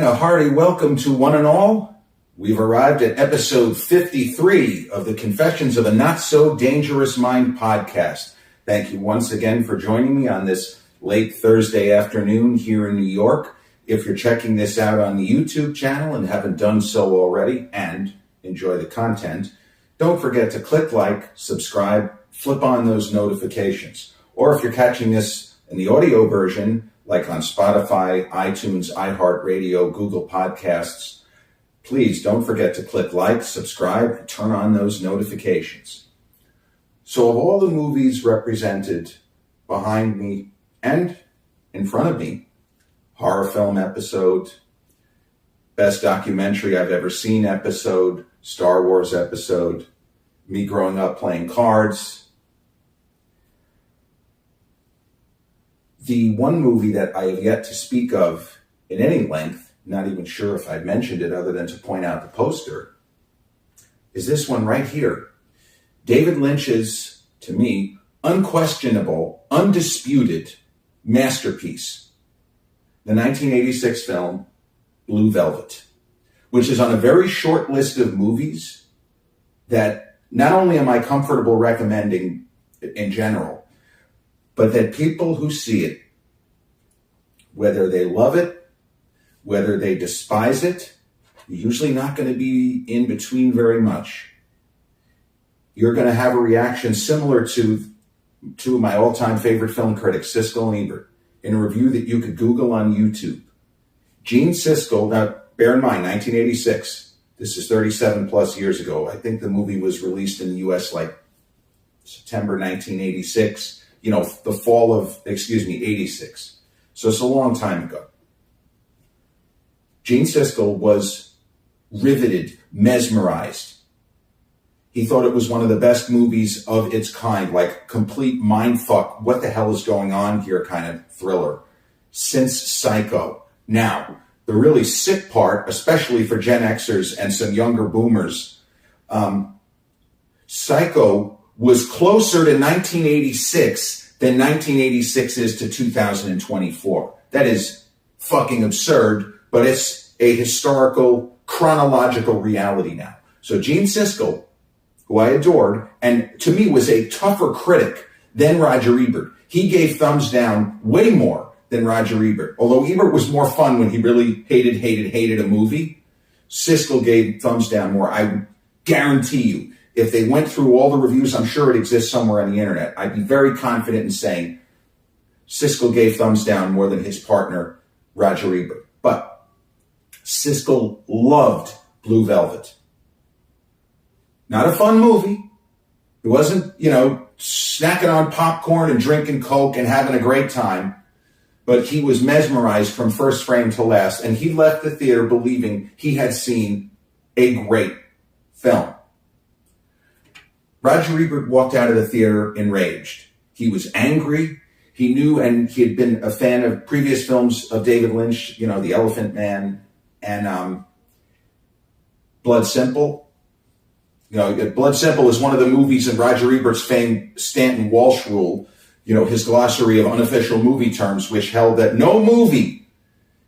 and a hearty welcome to one and all. We've arrived at episode 53 of the Confessions of a Not So Dangerous Mind podcast. Thank you once again for joining me on this late Thursday afternoon here in New York. If you're checking this out on the YouTube channel and haven't done so already and enjoy the content, don't forget to click like, subscribe, flip on those notifications. Or if you're catching this in the audio version, like on Spotify, iTunes, iHeartRadio, Google Podcasts, please don't forget to click like, subscribe, and turn on those notifications. So of all the movies represented behind me and in front of me, horror film episode, best documentary I've ever seen episode, Star Wars episode, me growing up playing cards. The one movie that I have yet to speak of in any length, not even sure if I've mentioned it other than to point out the poster, is this one right here. David Lynch's, to me, unquestionable, undisputed masterpiece. The 1986 film, Blue Velvet, which is on a very short list of movies that not only am I comfortable recommending in general, but that people who see it, whether they love it, whether they despise it, you're usually not going to be in between very much. You're going to have a reaction similar to two of my all-time favorite film critics, Siskel and Ebert, in a review that you could Google on YouTube. Gene Siskel, now bear in mind, 1986, this is 37 plus years ago. I think the movie was released in the US like September 1986. The fall of, 86. So it's a long time ago. Gene Siskel was riveted, mesmerized. He thought it was one of the best movies of its kind, like complete mindfuck, what the hell is going on here kind of thriller, since Psycho. Now, the really sick part, especially for Gen Xers and some younger boomers, Psycho was closer to 1986 than 1986 is to 2024. That is fucking absurd, but it's a historical, chronological reality now. So Gene Siskel, who I adored, and to me was a tougher critic than Roger Ebert. He gave thumbs down way more than Roger Ebert. Although Ebert was more fun when he really hated a movie, Siskel gave thumbs down more. I guarantee you, if they went through all the reviews, I'm sure it exists somewhere on the internet, I'd be very confident in saying Siskel gave thumbs down more than his partner, Roger Ebert. But Siskel loved Blue Velvet. Not a fun movie. It wasn't, snacking on popcorn and drinking Coke and having a great time. But he was mesmerized from first frame to last. And he left the theater believing he had seen a great film. Roger Ebert walked out of the theater enraged. He was angry. He knew, and he had been a fan of previous films of David Lynch, The Elephant Man and Blood Simple. Blood Simple is one of the movies in Roger Ebert's famed Stanton Walsh rule, his glossary of unofficial movie terms, which held that no movie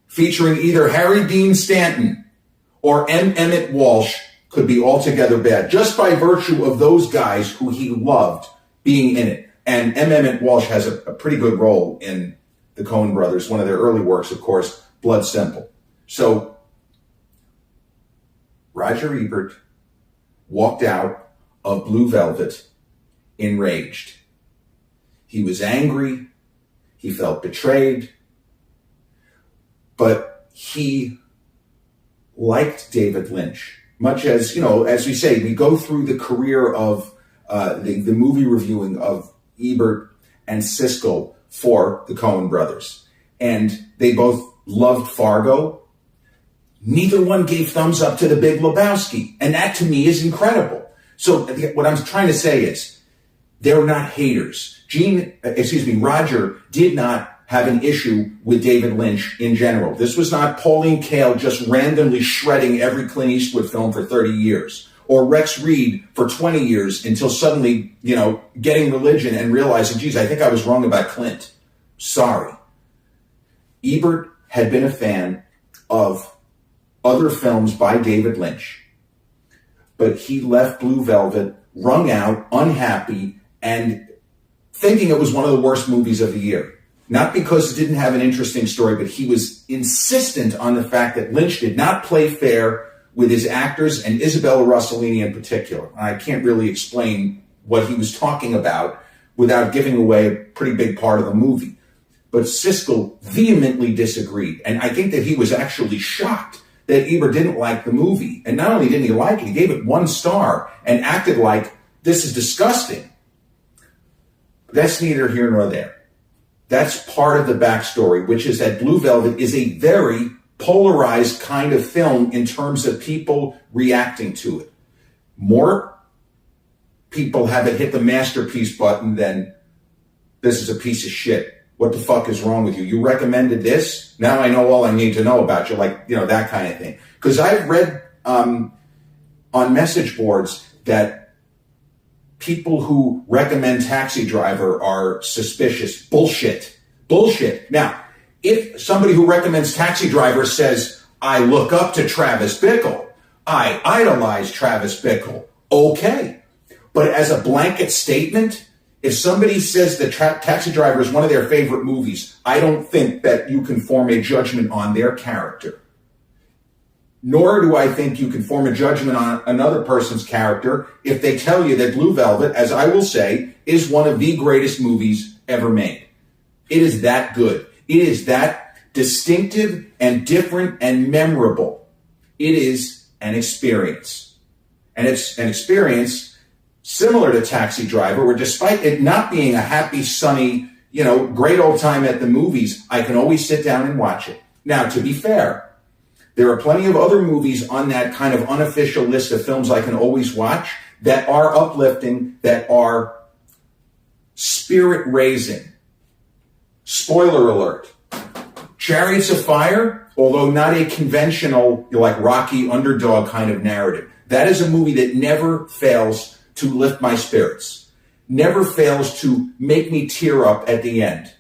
featuring either Harry Dean Stanton or M. Emmett Walsh could be altogether bad, just by virtue of those guys who he loved being in it. And M. Emmett Walsh has a pretty good role in the Coen brothers, one of their early works, of course, Blood Simple. So Roger Ebert walked out of Blue Velvet enraged. He was angry. He felt betrayed. But he liked David Lynch. Much as, as we say, we go through the career of the movie reviewing of Ebert and Siskel for the Coen brothers. And they both loved Fargo. Neither one gave thumbs up to The Big Lebowski. And that to me is incredible. So what I'm trying to say is they're not haters. Roger did not have an issue with David Lynch in general. This was not Pauline Kael just randomly shredding every Clint Eastwood film for 30 years, or Rex Reed for 20 years until suddenly, getting religion and realizing, geez, I think I was wrong about Clint. Sorry. Ebert had been a fan of other films by David Lynch. But he left Blue Velvet wrung out, unhappy, and thinking it was one of the worst movies of the year. Not because it didn't have an interesting story, but he was insistent on the fact that Lynch did not play fair with his actors and Isabella Rossellini in particular. I can't really explain what he was talking about without giving away a pretty big part of the movie. But Siskel vehemently disagreed. And I think that he was actually shocked that Ebert didn't like the movie. And not only didn't he like it, he gave it 1 star and acted like this is disgusting. That's neither here nor there. That's part of the backstory, which is that Blue Velvet is a very polarized kind of film in terms of people reacting to it. More people have it hit the masterpiece button than this is a piece of shit. What the fuck is wrong with you? You recommended this? Now I know all I need to know about you. Like, that kind of thing. Because I've read on message boards that people who recommend Taxi Driver are suspicious. Bullshit. Now, if somebody who recommends Taxi Driver says, I look up to Travis Bickle, I idolize Travis Bickle, okay. But as a blanket statement, if somebody says that Taxi Driver is one of their favorite movies, I don't think that you can form a judgment on their character. Nor do I think you can form a judgment on another person's character if they tell you that Blue Velvet, as I will say, is one of the greatest movies ever made. It is that good. It is that distinctive and different and memorable. It is an experience. And it's an experience similar to Taxi Driver, where despite it not being a happy, sunny, great old time at the movies, I can always sit down and watch it. Now, to be fair, there are plenty of other movies on that kind of unofficial list of films I can always watch that are uplifting, that are spirit-raising. Spoiler alert. Chariots of Fire, although not a conventional, like Rocky underdog kind of narrative, that is a movie that never fails to lift my spirits, never fails to make me tear up at the end.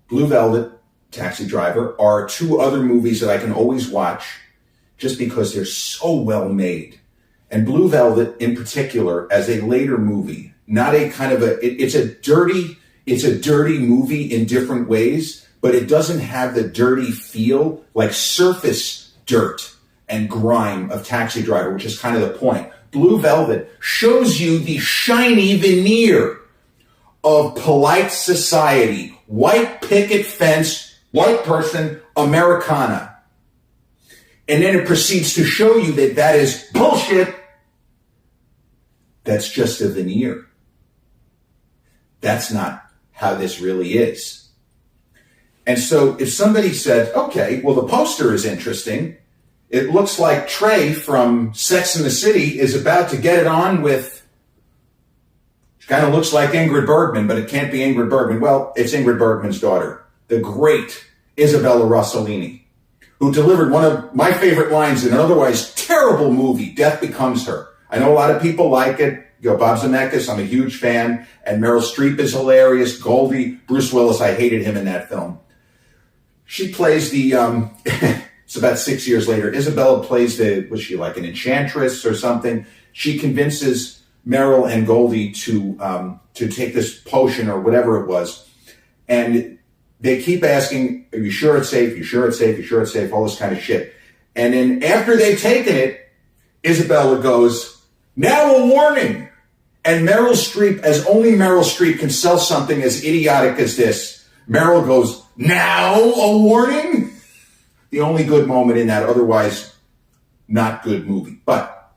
Blue Velvet, Taxi Driver are 2 other movies that I can always watch just because they're so well made. And Blue Velvet in particular, as a later movie, not a kind of it's a dirty movie in different ways, but it doesn't have the dirty feel like surface dirt and grime of Taxi Driver, which is kind of the point. Blue Velvet shows you the shiny veneer of polite society, white picket fence, white person, Americana. And then it proceeds to show you that that is bullshit. That's just a veneer. That's not how this really is. And so if somebody said, okay, well, the poster is interesting. It looks like Trey from Sex and the City is about to get it on with, kind of looks like Ingrid Bergman, but it can't be Ingrid Bergman. Well, it's Ingrid Bergman's daughter, the great Isabella Rossellini, who delivered one of my favorite lines in an otherwise terrible movie, Death Becomes Her. I know a lot of people like it. Bob Zemeckis, I'm a huge fan. And Meryl Streep is hilarious. Goldie, Bruce Willis, I hated him in that film. She plays the, it's about 6 years later, Isabella plays was she like an enchantress or something? She convinces Meryl and Goldie to take this potion or whatever it was. And they keep asking, are you sure it's safe? You sure it's safe? You sure it's safe? All this kind of shit. And then after they've taken it, Isabella goes, now a warning. And Meryl Streep, as only Meryl Streep can sell something as idiotic as this, Meryl goes, now a warning? The only good moment in that otherwise not good movie. But,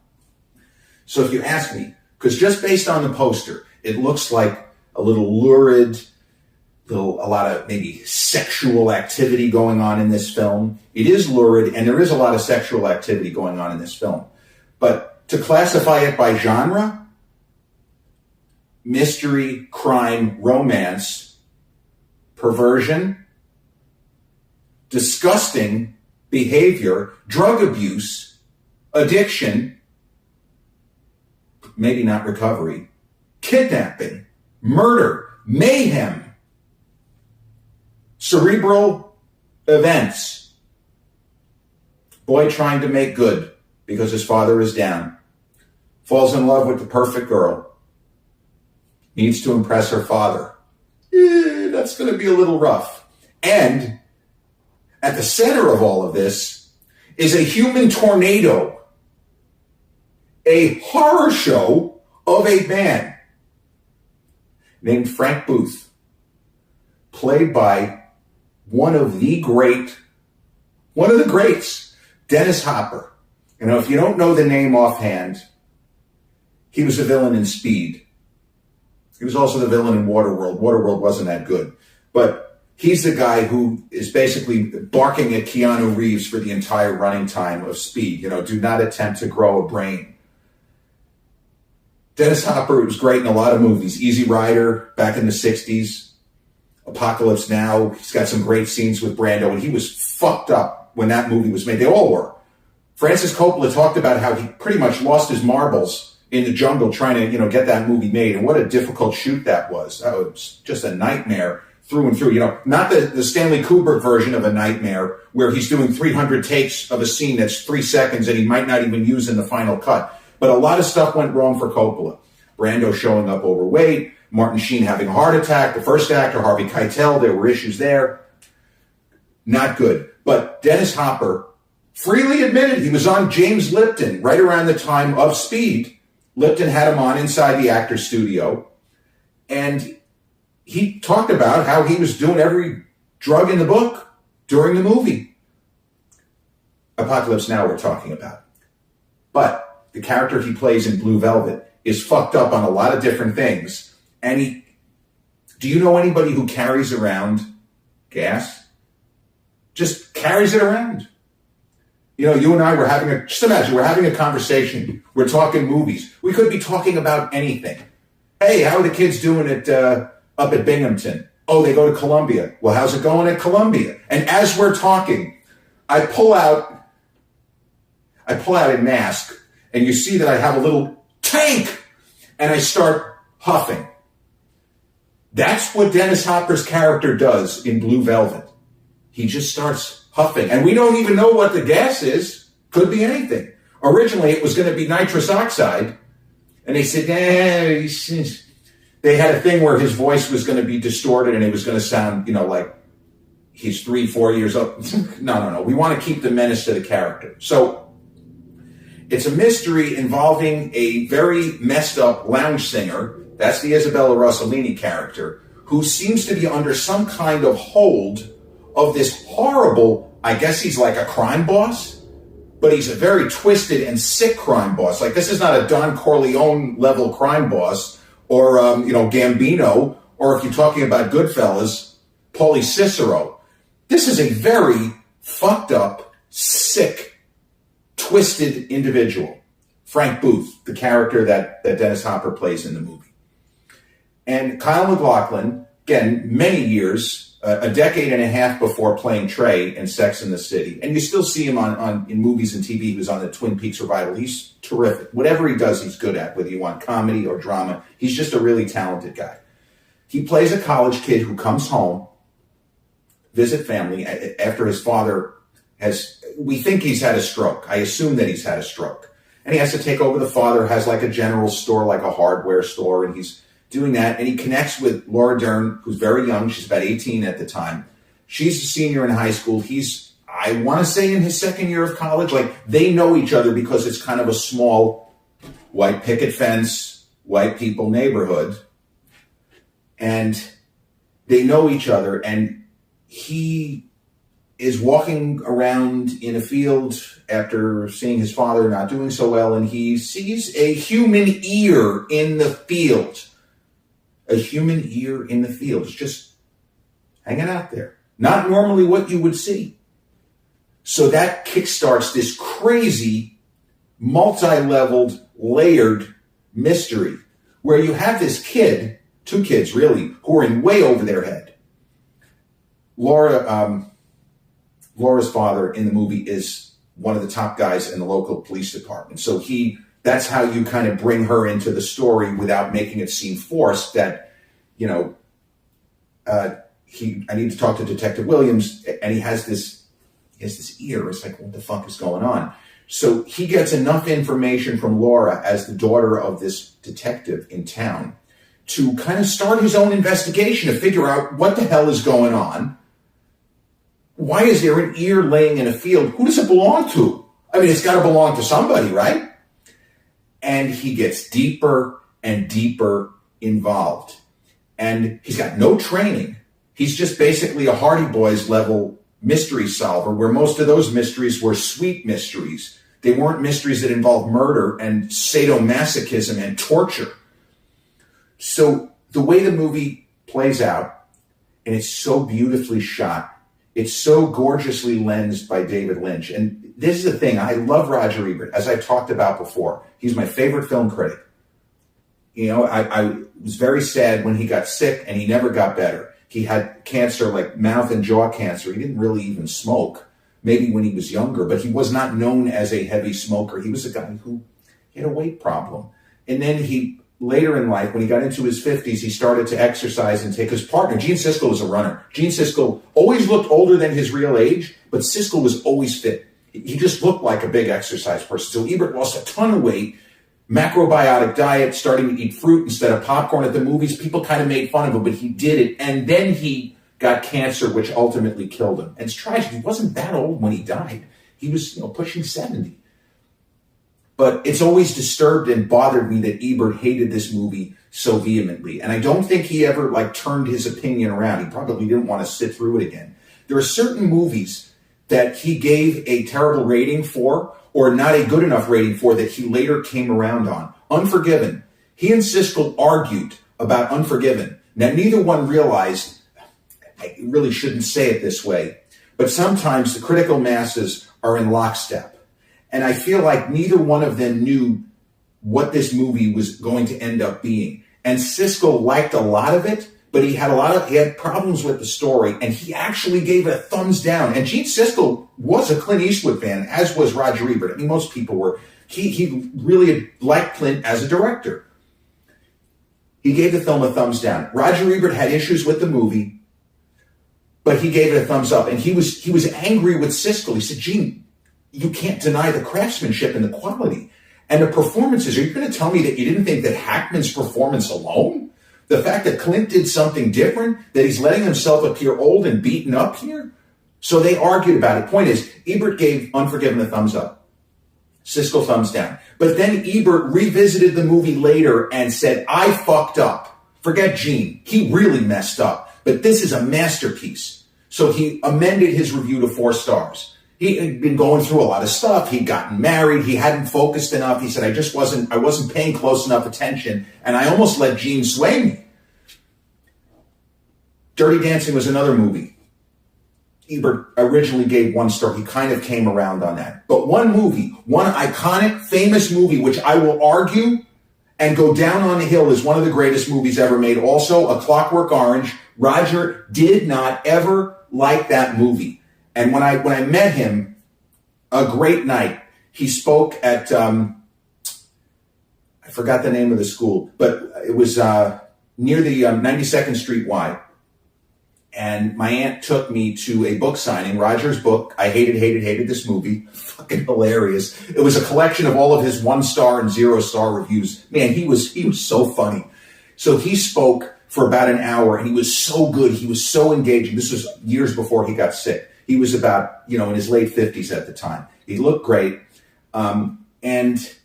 so if you ask me, because just based on the poster, it looks like a little lurid, a lot of maybe sexual activity going on in this film. It is lurid, and there is a lot of sexual activity going on in this film. But to classify it by genre, mystery, crime, romance, perversion, disgusting behavior, drug abuse, addiction, maybe not recovery, kidnapping, murder, mayhem, cerebral events, Boy trying to make good because his father is down. Falls in love with the perfect girl. Needs to impress her father. That's going to be a little rough. And at the center of all of this is a human tornado. A horror show of a man named Frank Booth, played by one of the greats, Dennis Hopper. You know, if you don't know the name offhand, he was a villain in Speed. He was also the villain in Waterworld. Waterworld wasn't that good. But he's the guy who is basically barking at Keanu Reeves for the entire running time of Speed. You know, do not attempt to grow a brain. Dennis Hopper was great in a lot of movies. Easy Rider, back in the 60s. Apocalypse Now. He's got some great scenes with Brando. And he was fucked up when that movie was made. They all were. Francis Coppola talked about how he pretty much lost his marbles in the jungle trying to, get that movie made. And what a difficult shoot that was. That was just a nightmare through and through. Not the Stanley Kubrick version of a nightmare where he's doing 300 takes of a scene that's 3 seconds and he might not even use in the final cut. But a lot of stuff went wrong for Coppola. Brando showing up overweight, Martin Sheen having a heart attack, the first actor, Harvey Keitel, there were issues there. Not good. But Dennis Hopper freely admitted he was on James Lipton right around the time of Speed. Lipton had him on inside the actor's studio, and he talked about how he was doing every drug in the book during the movie. Apocalypse Now we're talking about. But the character he plays in Blue Velvet is fucked up on a lot of different things. And do you know anybody who carries around gas? Just carries it around. You and I were just imagine, we're having a conversation. We're talking movies. We could be talking about anything. Hey, how are the kids doing up at Binghamton? Oh, they go to Columbia. Well, how's it going at Columbia? And as we're talking, I pull out a mask, and you see that I have a little tank, and I start huffing. That's what Dennis Hopper's character does in Blue Velvet. He just starts huffing. And we don't even know what the gas is. Could be anything. Originally, it was going to be nitrous oxide. And they said, they had a thing where his voice was going to be distorted and it was going to sound, like he's 3-4 years old. No. We want to keep the menace to the character. So it's a mystery involving a very messed up lounge singer. That's the Isabella Rossellini character, who seems to be under some kind of hold of this horrible, I guess he's like a crime boss, but he's a very twisted and sick crime boss. Like, this is not a Don Corleone level crime boss or, Gambino, or if you're talking about Goodfellas, Paulie Cicero. This is a very fucked up, sick, twisted individual. Frank Booth, the character that Dennis Hopper plays in the movie. And Kyle MacLachlan, again, many years, a decade and a half before playing Trey in Sex and the City. And you still see him in movies and TV. He was on the Twin Peaks revival. He's terrific. Whatever he does, he's good at, whether you want comedy or drama. He's just a really talented guy. He plays a college kid who comes home, visit family, after his father we think he's had a stroke. I assume that he's had a stroke. And he has to take over. The father has like a general store, like a hardware store, and he's doing that, and he connects with Laura Dern, who's very young. She's about 18 at the time. She's a senior in high school. He's, I want to say, in his second year of college. Like, they know each other because it's kind of a small white picket fence, white people neighborhood. And they know each other, and he is walking around in a field after seeing his father not doing so well, and he sees a human ear in the field. A human ear in the field. It's just hanging out there. Not normally what you would see. So that kickstarts this crazy, multi-leveled, layered mystery where you have this kid, two kids really, who are in way over their head. Laura's father in the movie is one of the top guys in the local police department. So that's how you kind of bring her into the story without making it seem forced that, I need to talk to Detective Williams, and he has this he has this ear. It's like, what the fuck is going on? So he gets enough information from Laura as the daughter of this detective in town to kind of start his own investigation to figure out what the hell is going on. Why is there an ear laying in a field? Who does it belong to? I mean, it's got to belong to somebody, right? And he gets deeper and deeper involved. And he's got no training. He's just basically a Hardy Boys level mystery solver, where most of those mysteries were sweet mysteries. They weren't mysteries that involved murder and sadomasochism and torture. So the way the movie plays out, and it's so beautifully shot, it's so gorgeously lensed by David Lynch. And this is the thing, I love Roger Ebert, as I've talked about before. He's my favorite film critic. You know, I was very sad when he got sick and he never got better. He had cancer, like mouth and jaw cancer. He didn't really even smoke, maybe when he was younger, but he was not known as a heavy smoker. He was a guy who had a weight problem. And then later in life, when he got into his 50s, he started to exercise and take his partner. Gene Siskel was a runner. Gene Siskel always looked older than his real age, but Siskel was always fit. He just looked like a big exercise person. So Ebert lost a ton of weight, macrobiotic diet, starting to eat fruit instead of popcorn at the movies. People kind of made fun of him, but he did it. And then he got cancer, which ultimately killed him. And it's tragic. He wasn't that old when he died. He was, pushing 70. But it's always disturbed and bothered me that Ebert hated this movie so vehemently. And I don't think he ever turned his opinion around. He probably didn't want to sit through it again. There are certain movies that he gave a terrible rating for, or not a good enough rating for, that he later came around on. Unforgiven. He and Siskel argued about Unforgiven. Now, neither one realized, I really shouldn't say it this way, but sometimes the critical masses are in lockstep. And I feel like neither one of them knew what this movie was going to end up being. And Siskel liked a lot of it, but he had problems with the story, and he actually gave it a thumbs down. And Gene Siskel was a Clint Eastwood fan, as was Roger Ebert. I mean, most people were. He really liked Clint as a director. He gave the film a thumbs down. Roger Ebert had issues with the movie, but he gave it a thumbs up. And he was angry with Siskel. He said, Gene, you can't deny the craftsmanship and the quality and the performances. Are you going to tell me that you didn't think that Hackman's performance alone, the fact that Clint did something different, that he's letting himself appear old and beaten up here? So they argued about it. Point is, Ebert gave Unforgiven a thumbs up, Siskel thumbs down. But then Ebert revisited the movie later and said, I fucked up. Forget Gene. He really messed up. But this is a masterpiece. So he amended his review to 4 stars. He had been going through a lot of stuff. He'd gotten married. He hadn't focused enough. He said, I wasn't paying close enough attention, and I almost let Gene sway me. Dirty Dancing was another movie. Ebert originally gave 1 star. He kind of came around on that. But one movie, one iconic, famous movie, which I will argue and go down on the hill is one of the greatest movies ever made. Also, A Clockwork Orange. Roger did not ever like that movie. And when I met him, a great night, he spoke at, I forgot the name of the school, but it was near the 92nd Street Y. And my aunt took me to a book signing, Roger's book. I hated this movie. Fucking hilarious. It was a collection of all of his 1-star and 0-star reviews. Man, he was so funny. So he spoke for about an hour, and he was so good. He was so engaging. This was years before he got sick. He was about, in his late 50s at the time. He looked great. And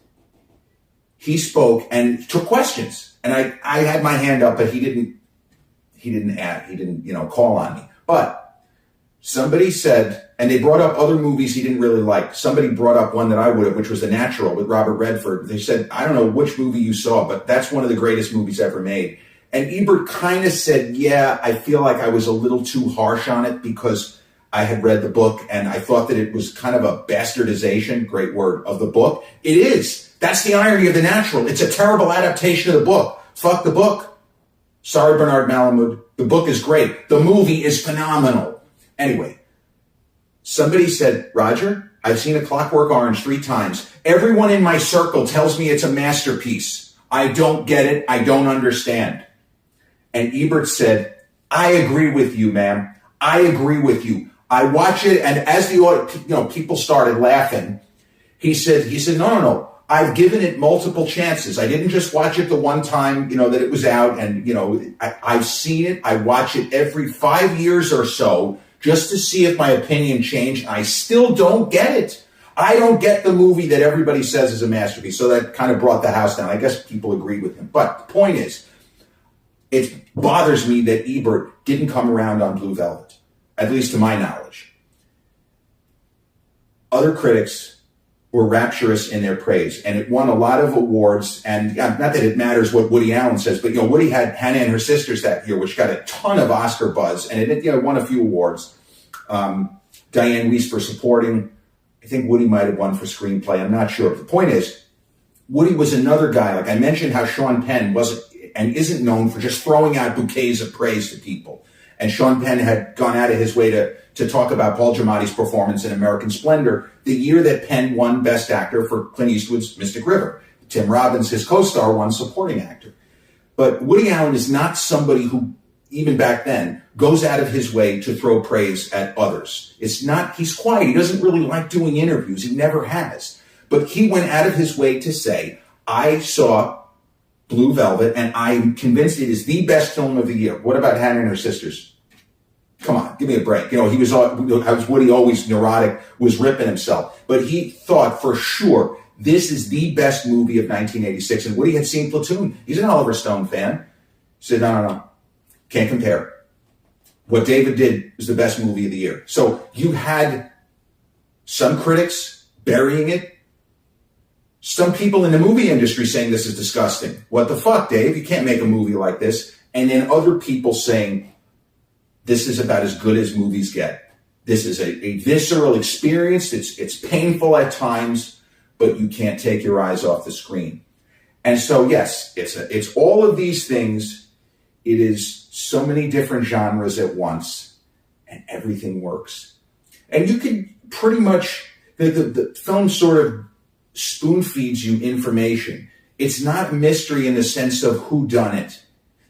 he spoke and took questions. And I had my hand up, but he didn't call on me. But somebody said, and they brought up other movies he didn't really like. Somebody brought up one that I would have, which was The Natural with Robert Redford. They said, I don't know which movie you saw, but that's one of the greatest movies ever made. And Ebert kind of said, yeah, I feel like I was a little too harsh on it because I had read the book and I thought that it was kind of a bastardization, great word, of the book. It is. That's the irony of The Natural. It's a terrible adaptation of the book. Fuck the book. Sorry, Bernard Malamud. The book is great. The movie is phenomenal. Anyway, somebody said, Roger, I've seen A Clockwork Orange 3 times. Everyone in my circle tells me it's a masterpiece. I don't get it. I don't understand. And Ebert said, I agree with you, ma'am. I agree with you. I watch it, and as people started laughing, he said, no. I've given it multiple chances. I didn't just watch it the one time, that it was out, and, I've seen it. I watch it every 5 years or so just to see if my opinion changed. I still don't get it. I don't get the movie that everybody says is a masterpiece. So that kind of brought the house down. I guess people agreed with him. But the point is, it bothers me that Ebert didn't come around on Blue Velvet, at least to my knowledge. Other critics were rapturous in their praise, and it won a lot of awards. And not that it matters what Woody Allen says, but Woody had Hannah and Her Sisters that year, which got a ton of Oscar buzz, and it won a few awards. Diane Weiss for supporting. I think Woody might have won for screenplay. I'm not sure. But the point is, Woody was another guy. Like I mentioned, how Sean Penn wasn't and isn't known for just throwing out bouquets of praise to people. And Sean Penn had gone out of his way to talk about Paul Giamatti's performance in American Splendor, the year that Penn won Best Actor for Clint Eastwood's Mystic River. Tim Robbins, his co-star, won Supporting Actor. But Woody Allen is not somebody who, even back then, goes out of his way to throw praise at others. He's quiet. He doesn't really like doing interviews. He never has. But he went out of his way to say, I saw Blue Velvet, and I'm convinced it is the best film of the year. What about Hannah and Her Sisters? Come on, give me a break. Woody, always neurotic, was ripping himself. But he thought for sure this is the best movie of 1986. And Woody had seen Platoon. He's an Oliver Stone fan. He said, no. Can't compare. What David did was the best movie of the year. So you had some critics burying it. Some people in the movie industry saying this is disgusting. What the fuck, Dave? You can't make a movie like this. And then other people saying, this is about as good as movies get. This is a visceral experience. It's painful at times, but you can't take your eyes off the screen. And so, yes, it's all of these things. It is so many different genres at once, and everything works. And you can pretty much, the film sort of spoon feeds you information. It's not mystery in the sense of whodunit.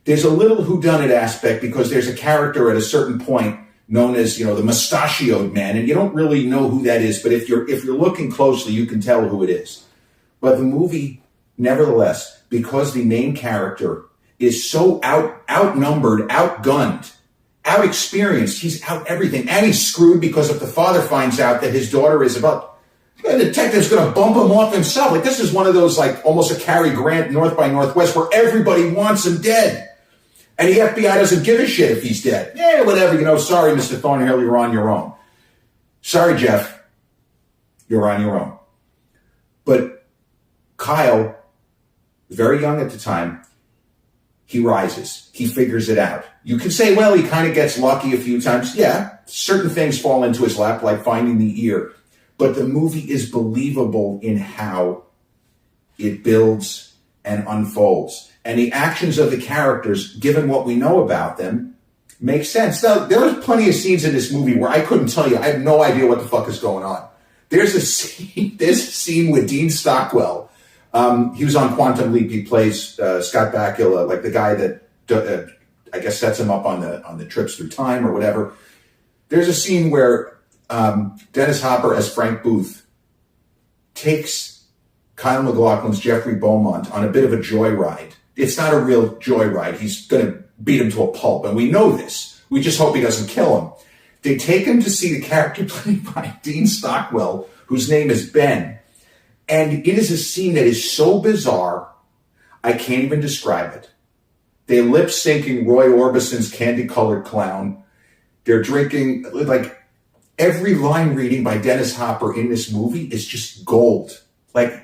There's a little whodunit aspect because there's a character at a certain point known as, the mustachioed man, and you don't really know who that is, but if you're looking closely, you can tell who it is. But the movie, nevertheless, because the main character is so outnumbered, outgunned, out-experienced, he's out everything, and he's screwed because if the father finds out that his daughter is about, the detective's going to bump him off himself. Like, this is one of those, almost a Cary Grant, North by Northwest, where everybody wants him dead. And the FBI doesn't give a shit if he's dead. Yeah, whatever, sorry, Mr. Thornhill, you're on your own. Sorry, Jeff, you're on your own. But Kyle, very young at the time, he rises. He figures it out. You could say, well, he kind of gets lucky a few times. Yeah, certain things fall into his lap, like finding the ear. But the movie is believable in how it builds and unfolds. And the actions of the characters, given what we know about them, make sense. Now, there was plenty of scenes in this movie where I couldn't tell you. I have no idea what the fuck is going on. There's a scene with Dean Stockwell. He was on Quantum Leap. He plays Scott Bakula, like the guy that I guess sets him up on the trips through time or whatever. There's a scene where Dennis Hopper as Frank Booth takes Kyle MacLachlan's Jeffrey Beaumont on a bit of a joyride. It's not a real joyride. He's going to beat him to a pulp, and we know this. We just hope he doesn't kill him. They take him to see the character played by Dean Stockwell, whose name is Ben. And it is a scene that is so bizarre, I can't even describe it. They're lip-syncing Roy Orbison's Candy-Colored Clown. They're drinking, every line reading by Dennis Hopper in this movie is just gold.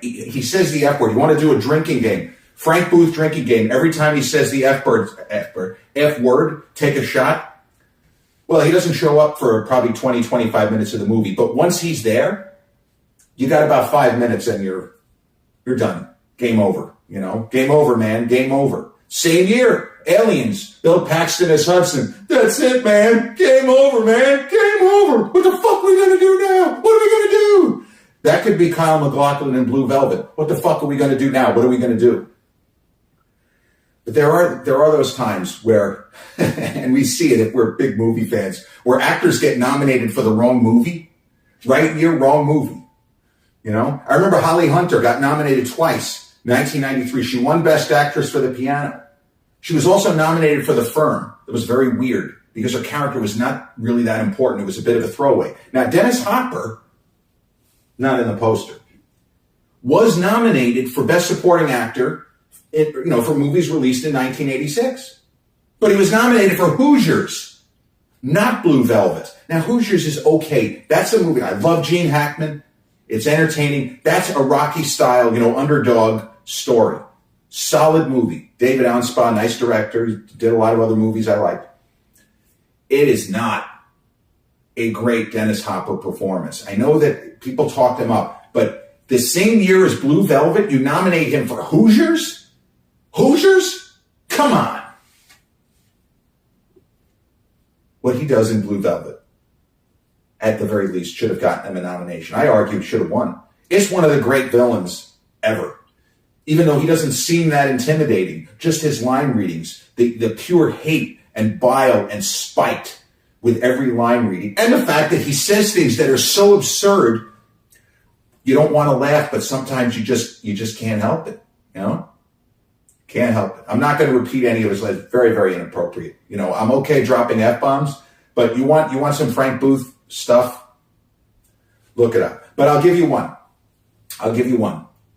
He says the F word. You want to do a drinking game. Frank Booth drinking game. Every time he says the F word, take a shot. Well, he doesn't show up for probably 20, 25 minutes of the movie. But once he's there, you got about 5 minutes and you're done. Game over. Game over, man. Game over. Same year. Aliens. Bill Paxton as Hudson. That's it, man. Game over, man. Game over. What the fuck are we going to do now? What are we going to do? That could be Kyle MacLachlan in Blue Velvet. What the fuck are we going to do now? What are we going to do? But there are those times where, and we see it if we're big movie fans, where actors get nominated for the wrong movie, right year, wrong movie. You know, I remember Holly Hunter got nominated twice. 1993, she won Best Actress for The Piano. She was also nominated for The Firm. It was very weird because her character was not really that important. It was a bit of a throwaway. Now, Dennis Hopper, not in the poster, was nominated for Best Supporting Actor, for movies released in 1986. But he was nominated for Hoosiers, not Blue Velvet. Now, Hoosiers is okay. That's a movie. I love Gene Hackman. It's entertaining. That's a Rocky-style, underdog story. Solid movie. David Anspaugh, nice director. He did a lot of other movies I liked. It is not a great Dennis Hopper performance. I know that people talked him up, but the same year as Blue Velvet, you nominate him for Hoosiers? Hoosiers? Come on. What he does in Blue Velvet, at the very least, should have gotten him a nomination. I argue should have won. It's one of the great villains ever. Even though he doesn't seem that intimidating, just his line readings, the pure hate and bile and spite with every line reading, and the fact that he says things that are so absurd, you don't want to laugh, but sometimes you just can't help it, Can't help it. I'm not going to repeat any of his lines. Very, very inappropriate. I'm okay dropping F-bombs, but you want some Frank Booth stuff? Look it up. But I'll give you one.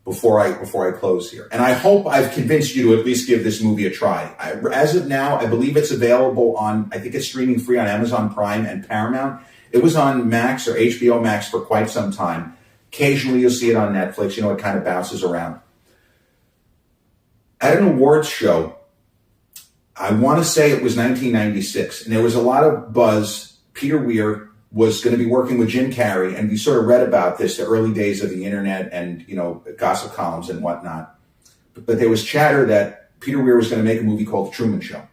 Before I close here. And I hope I've convinced you to at least give this movie a try. As of now, I believe it's available I think it's streaming free on Amazon Prime and Paramount. It was on Max or HBO Max for quite some time. Occasionally you'll see it on Netflix. It kind of bounces around. At an awards show, I want to say it was 1996, and there was a lot of buzz. Peter Weir was going to be working with Jim Carrey, and we sort of read about this, the early days of the internet and, gossip columns and whatnot. But there was chatter that Peter Weir was going to make a movie called The Truman Show,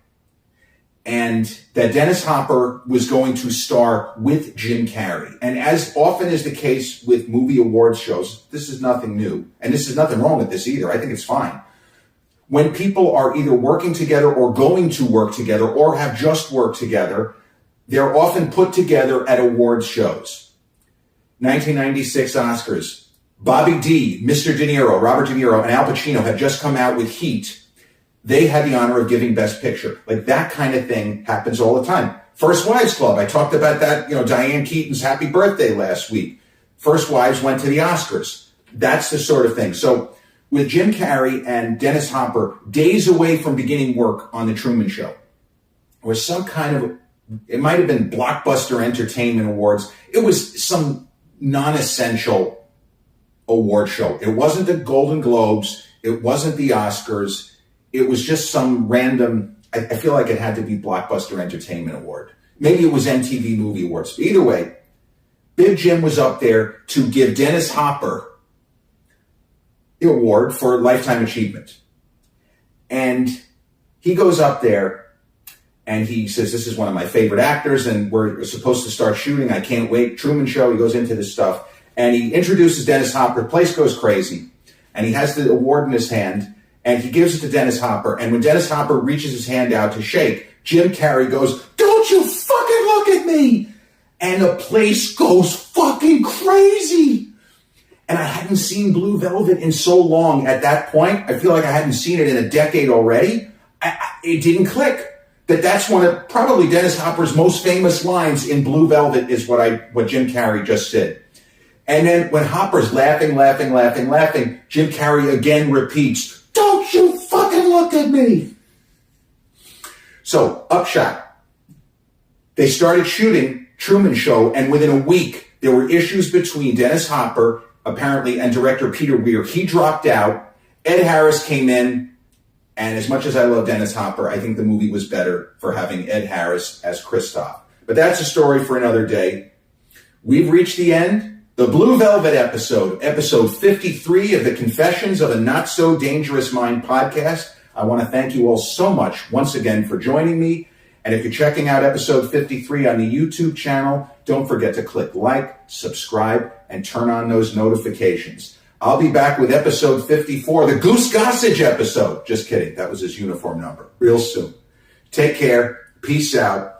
and that Dennis Hopper was going to star with Jim Carrey. And as often is the case with movie awards shows, this is nothing new, and this is nothing wrong with this either. I think it's fine. When people are either working together or going to work together or have just worked together, they're often put together at awards shows. 1996 Oscars. Bobby D, Mr. De Niro, Robert De Niro, and Al Pacino had just come out with Heat. They had the honor of giving Best Picture. Like that kind of thing happens all the time. First Wives Club. I talked about that, Diane Keaton's happy birthday last week. First Wives went to the Oscars. That's the sort of thing. So with Jim Carrey and Dennis Hopper, days away from beginning work on The Truman Show, or some kind of, it might have been Blockbuster Entertainment Awards. It was some non-essential award show. It wasn't the Golden Globes. It wasn't the Oscars. It was just some random, I feel like it had to be Blockbuster Entertainment Award. Maybe it was MTV Movie Awards. But either way, Big Jim was up there to give Dennis Hopper the award for Lifetime Achievement. And he goes up there and he says, this is one of my favorite actors and we're supposed to start shooting. I can't wait. Truman Show. He goes into this stuff and he introduces Dennis Hopper. The place goes crazy. And he has the award in his hand and he gives it to Dennis Hopper. And when Dennis Hopper reaches his hand out to shake, Jim Carrey goes, "Don't you fucking look at me!" And the place goes fucking crazy. And I hadn't seen Blue Velvet in so long at that point. I feel like I hadn't seen it in a decade already. It didn't click. That's one of probably Dennis Hopper's most famous lines in Blue Velvet is what Jim Carrey just said. And then when Hopper's laughing, Jim Carrey again repeats, "Don't you fucking look at me." So, upshot. They started shooting Truman Show, and within a week, there were issues between Dennis Hopper apparently, and director Peter Weir. He dropped out. Ed Harris came in, and as much as I love Dennis Hopper, I think the movie was better for having Ed Harris as Kristoff. But that's a story for another day. We've reached the end. The Blue Velvet episode 53 of the Confessions of a Not So Dangerous Mind podcast. I want to thank you all so much once again for joining me. And if you're checking out episode 53 on the YouTube channel, don't forget to click like, subscribe, and turn on those notifications. I'll be back with episode 54, the Goose Gossage episode. Just kidding. That was his uniform number. Real soon. Take care. Peace out.